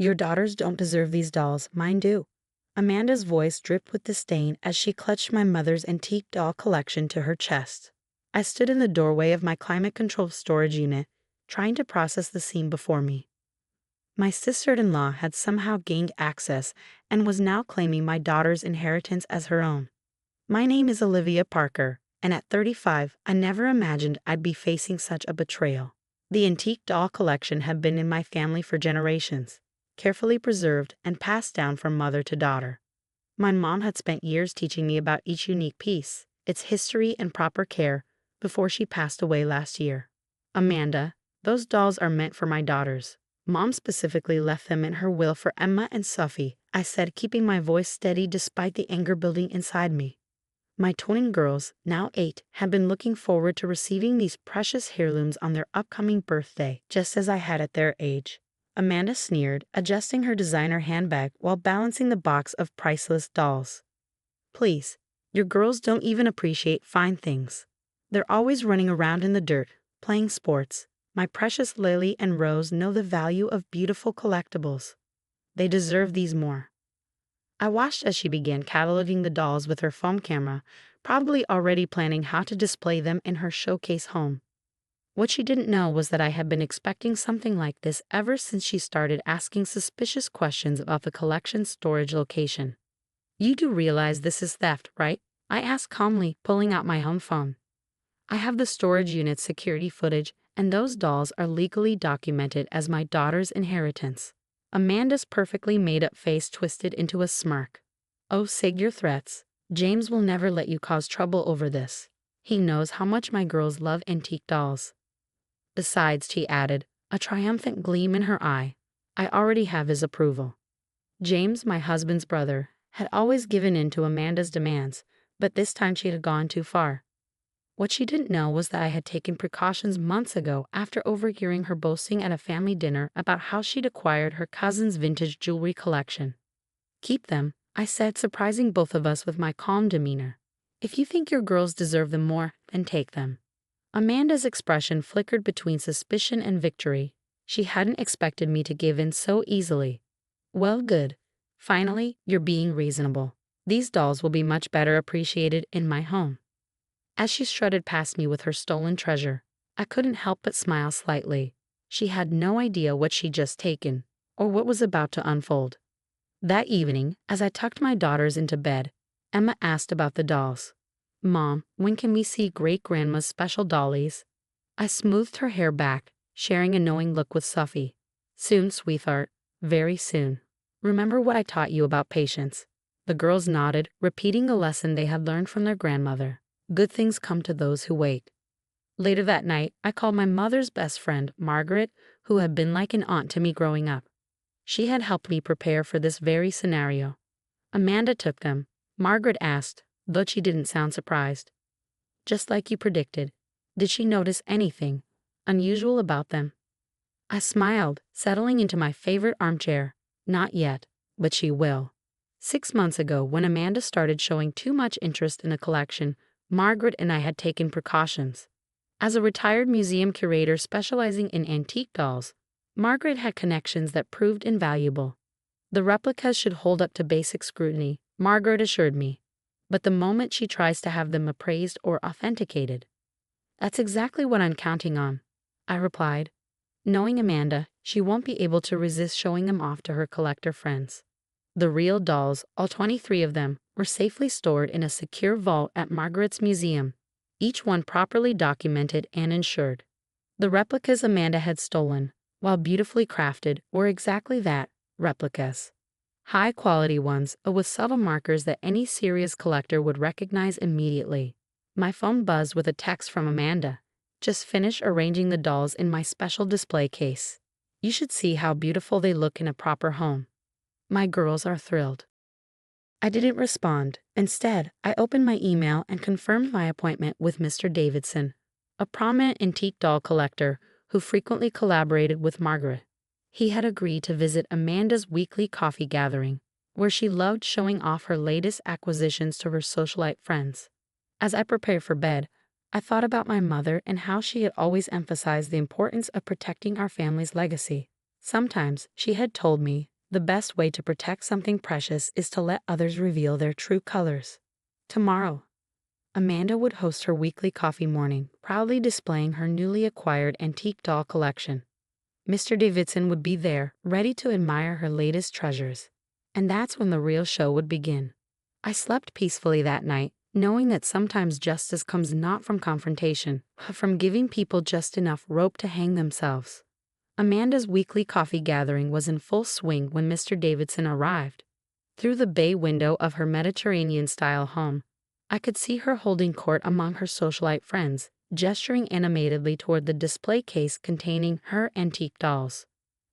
Your daughters don't deserve these dolls, mine do. Amanda's voice dripped with disdain as she clutched my mother's antique doll collection to her chest. I stood in the doorway of my climate-controlled storage unit, trying to process the scene before me. My sister-in-law had somehow gained access and was now claiming my daughter's inheritance as her own. My name is Olivia Parker, and at 35, I never imagined I'd be facing such a betrayal. The antique doll collection had been in my family for generations, carefully preserved and passed down from mother to daughter. My mom had spent years teaching me about each unique piece, its history and proper care, before she passed away last year. Amanda, those dolls are meant for my daughters. Mom specifically left them in her will for Emma and Sophie, I said, keeping my voice steady despite the anger building inside me. My twin girls, now 8, had been looking forward to receiving these precious heirlooms on their upcoming birthday, just as I had at their age. Amanda sneered, adjusting her designer handbag while balancing the box of priceless dolls. Please, your girls don't even appreciate fine things. They're always running around in the dirt, playing sports. My precious Lily and Rose know the value of beautiful collectibles. They deserve these more. I watched as she began cataloging the dolls with her phone camera, probably already planning how to display them in her showcase home. What she didn't know was that I had been expecting something like this ever since she started asking suspicious questions about the collection's storage location. You do realize this is theft, right? I asked calmly, pulling out my home phone. I have the storage unit's security footage, and those dolls are legally documented as my daughter's inheritance. Amanda's perfectly made-up face twisted into a smirk. Oh, save your threats. James will never let you cause trouble over this. He knows how much my girls love antique dolls. Besides, she added, a triumphant gleam in her eye, I already have his approval. James, my husband's brother, had always given in to Amanda's demands, but this time she had gone too far. What she didn't know was that I had taken precautions months ago after overhearing her boasting at a family dinner about how she'd acquired her cousin's vintage jewelry collection. Keep them, I said, surprising both of us with my calm demeanor. If you think your girls deserve them more, then take them. Amanda's expression flickered between suspicion and victory. She hadn't expected me to give in so easily. Well, good. Finally, you're being reasonable. These dolls will be much better appreciated in my home. As she strutted past me with her stolen treasure, I couldn't help but smile slightly. She had no idea what she'd just taken, or what was about to unfold. That evening, as I tucked my daughters into bed, Emma asked about the dolls. Mom, when can we see great-grandma's special dollies? I smoothed her hair back, sharing a knowing look with Sophie. Soon, sweetheart. Very soon. Remember what I taught you about patience? The girls nodded, repeating a lesson they had learned from their grandmother. Good things come to those who wait. Later that night, I called my mother's best friend, Margaret, who had been like an aunt to me growing up. She had helped me prepare for this very scenario. Amanda took them. Margaret asked, though she didn't sound surprised. Just like you predicted. Did she notice anything unusual about them? I smiled, settling into my favorite armchair. Not yet, but she will. 6 months ago, when Amanda started showing too much interest in a collection, Margaret and I had taken precautions. As a retired museum curator specializing in antique dolls, Margaret had connections that proved invaluable. The replicas should hold up to basic scrutiny, Margaret assured me. But the moment she tries to have them appraised or authenticated. That's exactly what I'm counting on, I replied. Knowing Amanda, she won't be able to resist showing them off to her collector friends. The real dolls, all 23 of them, were safely stored in a secure vault at Margaret's museum, each one properly documented and insured. The replicas Amanda had stolen, while beautifully crafted, were exactly that, replicas. High-quality ones, with subtle markers that any serious collector would recognize immediately. My phone buzzed with a text from Amanda. Just finished arranging the dolls in my special display case. You should see how beautiful they look in a proper home. My girls are thrilled. I didn't respond. Instead, I opened my email and confirmed my appointment with Mr. Davidson, a prominent antique doll collector who frequently collaborated with Margaret. He had agreed to visit Amanda's weekly coffee gathering, where she loved showing off her latest acquisitions to her socialite friends. As I prepared for bed, I thought about my mother and how she had always emphasized the importance of protecting our family's legacy. Sometimes, she had told me, the best way to protect something precious is to let others reveal their true colors. Tomorrow, Amanda would host her weekly coffee morning, proudly displaying her newly acquired antique doll collection. Mr. Davidson would be there, ready to admire her latest treasures. And that's when the real show would begin. I slept peacefully that night, knowing that sometimes justice comes not from confrontation, but from giving people just enough rope to hang themselves. Amanda's weekly coffee gathering was in full swing when Mr. Davidson arrived. Through the bay window of her Mediterranean-style home, I could see her holding court among her socialite friends, gesturing animatedly toward the display case containing her antique dolls.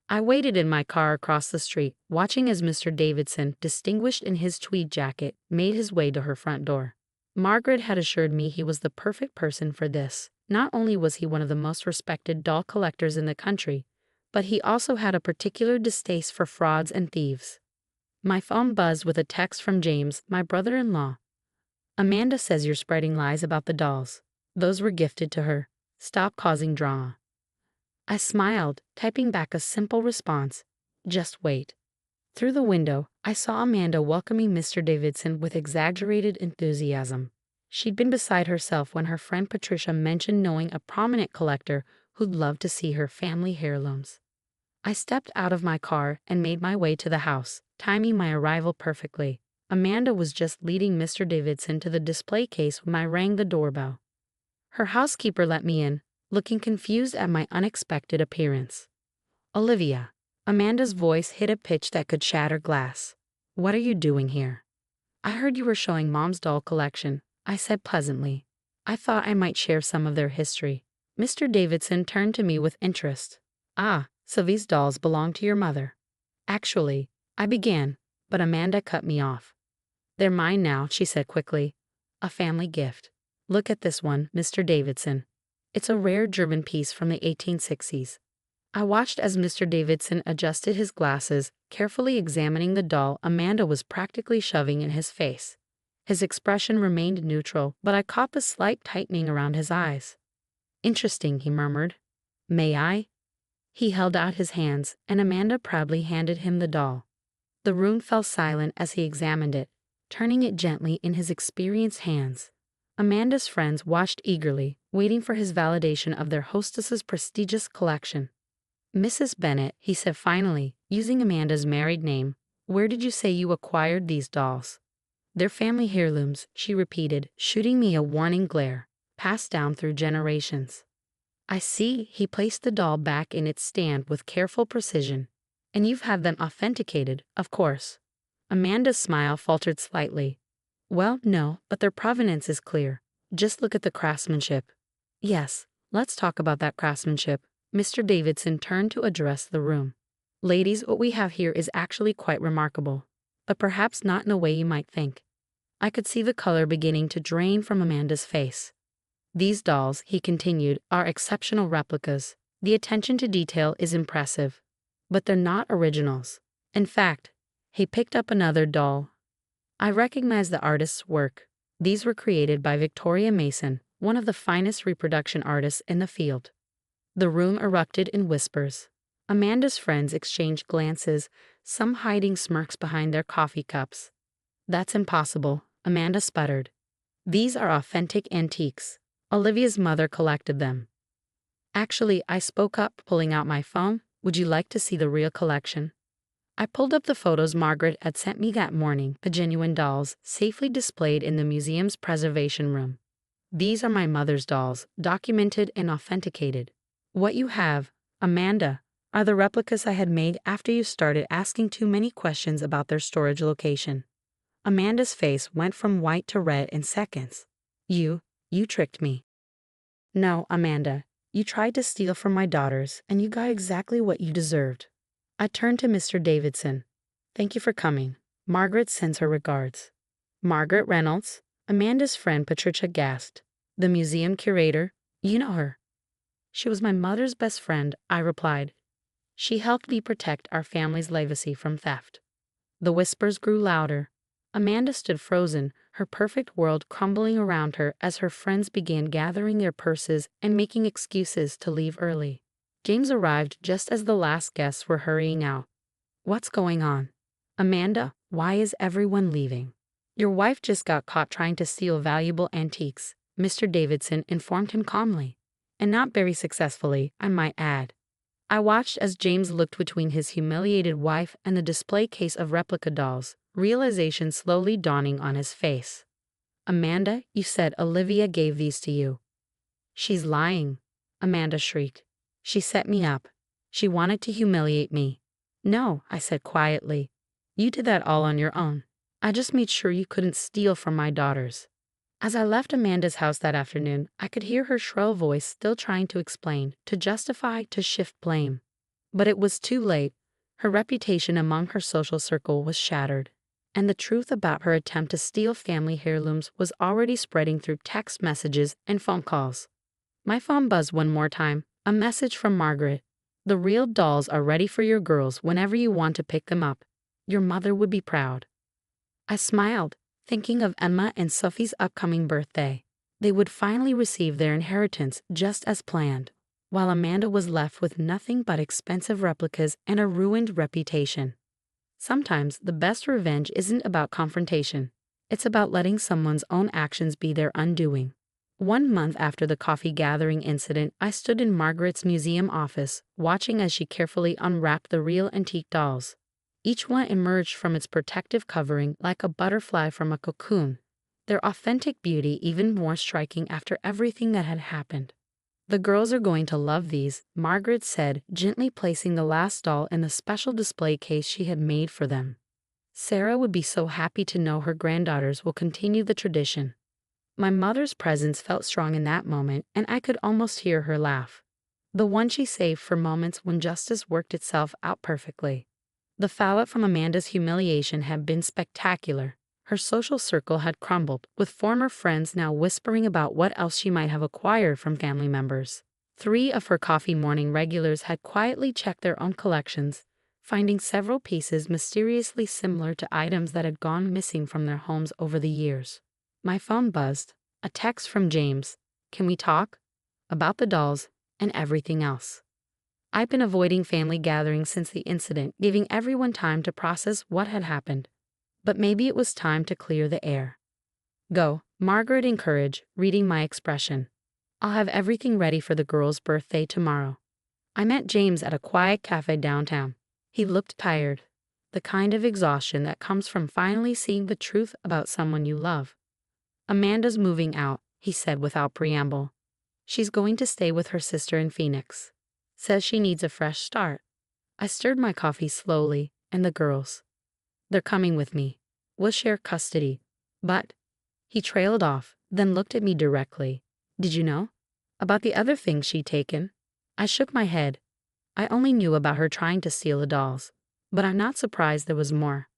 I waited in my car across the street, watching as Mr. Davidson, distinguished in his tweed jacket, made his way to her front door. Margaret had assured me he was the perfect person for this. Not only was he one of the most respected doll collectors in the country, but he also had a particular distaste for frauds and thieves. My phone buzzed with a text from James, my brother-in-law. Amanda says you're spreading lies about the dolls. Those were gifted to her. Stop causing drama. I smiled, typing back a simple response. Just wait. Through the window, I saw Amanda welcoming Mr. Davidson with exaggerated enthusiasm. She'd been beside herself when her friend Patricia mentioned knowing a prominent collector who'd love to see her family heirlooms. I stepped out of my car and made my way to the house, timing my arrival perfectly. Amanda was just leading Mr. Davidson to the display case when I rang the doorbell. Her housekeeper let me in, looking confused at my unexpected appearance. Olivia. Amanda's voice hit a pitch that could shatter glass. What are you doing here? I heard you were showing Mom's doll collection, I said pleasantly. I thought I might share some of their history. Mr. Davidson turned to me with interest. Ah, so these dolls belong to your mother. Actually, I began, but Amanda cut me off. They're mine now, she said quickly. A family gift. Look at this one, Mr. Davidson. It's a rare German piece from the 1860s. I watched as Mr. Davidson adjusted his glasses, carefully examining the doll Amanda was practically shoving in his face. His expression remained neutral, but I caught the slight tightening around his eyes. Interesting, he murmured. May I? He held out his hands, and Amanda proudly handed him the doll. The room fell silent as he examined it, turning it gently in his experienced hands. Amanda's friends watched eagerly, waiting for his validation of their hostess's prestigious collection. Mrs. Bennet, he said finally, using Amanda's married name, where did you say you acquired these dolls? They're family heirlooms, she repeated, shooting me a warning glare, passed down through generations. I see, he placed the doll back in its stand with careful precision. And you've had them authenticated, of course. Amanda's smile faltered slightly. Well, no, but their provenance is clear. Just look at the craftsmanship. Yes, let's talk about that craftsmanship. Mr. Davidson turned to address the room. Ladies, what we have here is actually quite remarkable, but perhaps not in a way you might think. I could see the color beginning to drain from Amanda's face. These dolls, he continued, are exceptional replicas. The attention to detail is impressive. But they're not originals. In fact, he picked up another doll. I recognized the artist's work. These were created by Victoria Mason, one of the finest reproduction artists in the field. The room erupted in whispers. Amanda's friends exchanged glances, some hiding smirks behind their coffee cups. That's impossible, Amanda sputtered. These are authentic antiques. Olivia's mother collected them. Actually, I spoke up, pulling out my phone. Would you like to see the real collection? I pulled up the photos Margaret had sent me that morning, the genuine dolls, safely displayed in the museum's preservation room. These are my mother's dolls, documented and authenticated. What you have, Amanda, are the replicas I had made after you started asking too many questions about their storage location. Amanda's face went from white to red in seconds. You tricked me. No, Amanda. You tried to steal from my daughters, and you got exactly what you deserved. I turned to Mr. Davidson. Thank you for coming. Margaret sends her regards. Margaret Reynolds, Amanda's friend Patricia gasped. The museum curator, you know her. She was my mother's best friend, I replied. She helped me protect our family's legacy from theft. The whispers grew louder. Amanda stood frozen, her perfect world crumbling around her as her friends began gathering their purses and making excuses to leave early. James arrived just as the last guests were hurrying out. "What's going on? Amanda, why is everyone leaving?" "Your wife just got caught trying to steal valuable antiques," Mr. Davidson informed him calmly. "And not very successfully, I might add." I watched as James looked between his humiliated wife and the display case of replica dolls, realization slowly dawning on his face. "Amanda, you said Olivia gave these to you." "She's lying," Amanda shrieked. "She set me up. She wanted to humiliate me." "No," I said quietly. "You did that all on your own. I just made sure you couldn't steal from my daughters." As I left Amanda's house that afternoon, I could hear her shrill voice still trying to explain, to justify, to shift blame. But it was too late. Her reputation among her social circle was shattered, and the truth about her attempt to steal family heirlooms was already spreading through text messages and phone calls. My phone buzzed one more time, a message from Margaret. "The real dolls are ready for your girls whenever you want to pick them up. Your mother would be proud." I smiled, thinking of Emma and Sophie's upcoming birthday. They would finally receive their inheritance just as planned, while Amanda was left with nothing but expensive replicas and a ruined reputation. Sometimes the best revenge isn't about confrontation. It's about letting someone's own actions be their undoing. 1 month after the coffee gathering incident, I stood in Margaret's museum office, watching as she carefully unwrapped the real antique dolls. Each one emerged from its protective covering like a butterfly from a cocoon, their authentic beauty even more striking after everything that had happened. "The girls are going to love these," Margaret said, gently placing the last doll in the special display case she had made for them. "Sarah would be so happy to know her granddaughters will continue the tradition." My mother's presence felt strong in that moment, and I could almost hear her laugh. The one she saved for moments when justice worked itself out perfectly. The fallout from Amanda's humiliation had been spectacular. Her social circle had crumbled, with former friends now whispering about what else she might have acquired from family members. 3 of her coffee morning regulars had quietly checked their own collections, finding several pieces mysteriously similar to items that had gone missing from their homes over the years. My phone buzzed. A text from James. "Can we talk?" About the dolls and everything else. I'd been avoiding family gatherings since the incident, giving everyone time to process what had happened. But maybe it was time to clear the air. "Go," Margaret encouraged, reading my expression. "I'll have everything ready for the girls' birthday tomorrow." I met James at a quiet cafe downtown. He looked tired, the kind of exhaustion that comes from finally seeing the truth about someone you love. "Amanda's moving out," he said without preamble. "She's going to stay with her sister in Phoenix. Says she needs a fresh start." I stirred my coffee slowly, and the girls. "They're coming with me. We'll share custody. But—" He trailed off, then looked at me directly. "Did you know about the other things she'd taken?" I shook my head. I only knew about her trying to steal the dolls, but I'm not surprised there was more.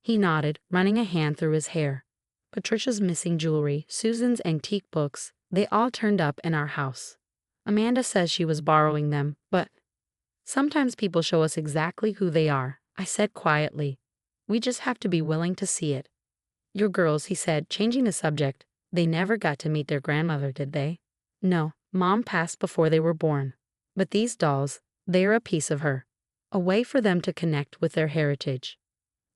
He nodded, running a hand through his hair. "Patricia's missing jewelry, Susan's antique books, they all turned up in our house. Amanda says she was borrowing them, but sometimes people show us exactly who they are," I said quietly. "We just have to be willing to see it." "Your girls," he said, changing the subject, "they never got to meet their grandmother, did they?" "No, Mom passed before they were born. But these dolls, they're a piece of her. A way for them to connect with their heritage."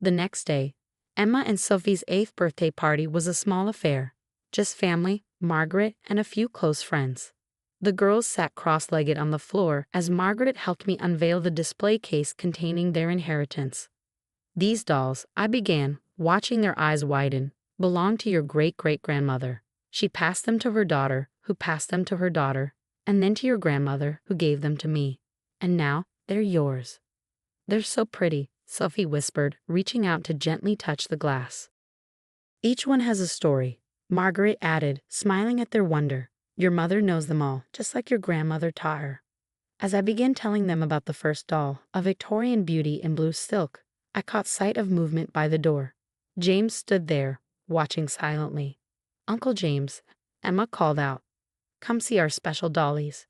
The next day, Emma and Sophie's 8th birthday party was a small affair. Just family, Margaret, and a few close friends. The girls sat cross-legged on the floor as Margaret helped me unveil the display case containing their inheritance. "These dolls," I began, watching their eyes widen, "belong to your great-great-grandmother. She passed them to her daughter, who passed them to her daughter, and then to your grandmother, who gave them to me. And now, they're yours." "They're so pretty," Sophie whispered, reaching out to gently touch the glass. "Each one has a story," Margaret added, smiling at their wonder. "Your mother knows them all, just like your grandmother taught her." As I began telling them about the first doll, a Victorian beauty in blue silk, I caught sight of movement by the door. James stood there, watching silently. "Uncle James," Emma called out, "come see our special dollies."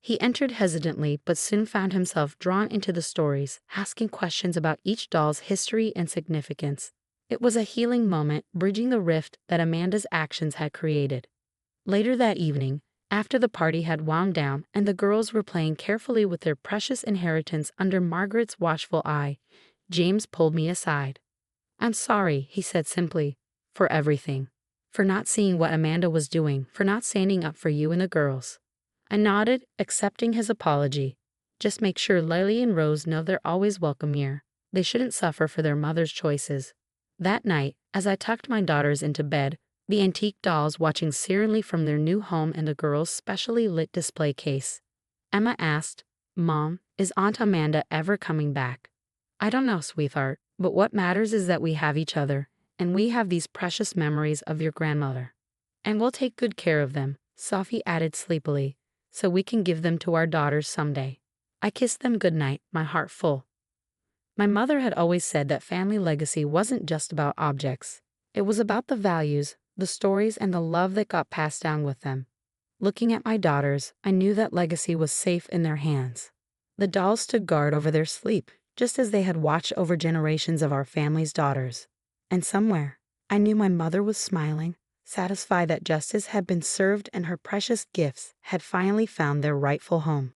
He entered hesitantly but soon found himself drawn into the stories, asking questions about each doll's history and significance. It was a healing moment, bridging the rift that Amanda's actions had created. Later that evening, After the party had wound down and the girls were playing carefully with their precious inheritance under Margaret's watchful eye, James pulled me aside. "I'm sorry," he said simply, "for everything. For not seeing what Amanda was doing, for not standing up for you and the girls." I nodded, accepting his apology. "Just make sure Lily and Rose know they're always welcome here. They shouldn't suffer for their mother's choices." That night, as I tucked my daughters into bed, the antique dolls watching serenely from their new home in the girls' specially lit display case, Emma asked, "Mom, is Aunt Amanda ever coming back?" "I don't know, sweetheart, but what matters is that we have each other, and we have these precious memories of your grandmother. And we'll take good care of them," Sophie added sleepily, "so we can give them to our daughters someday." I kissed them goodnight, my heart full. My mother had always said that family legacy wasn't just about objects. It was about the values, the stories, and the love that got passed down with them. Looking at my daughters, I knew that legacy was safe in their hands. The dolls stood guard over their sleep, just as they had watched over generations of our family's daughters. And somewhere, I knew my mother was smiling, satisfied that justice had been served and her precious gifts had finally found their rightful home.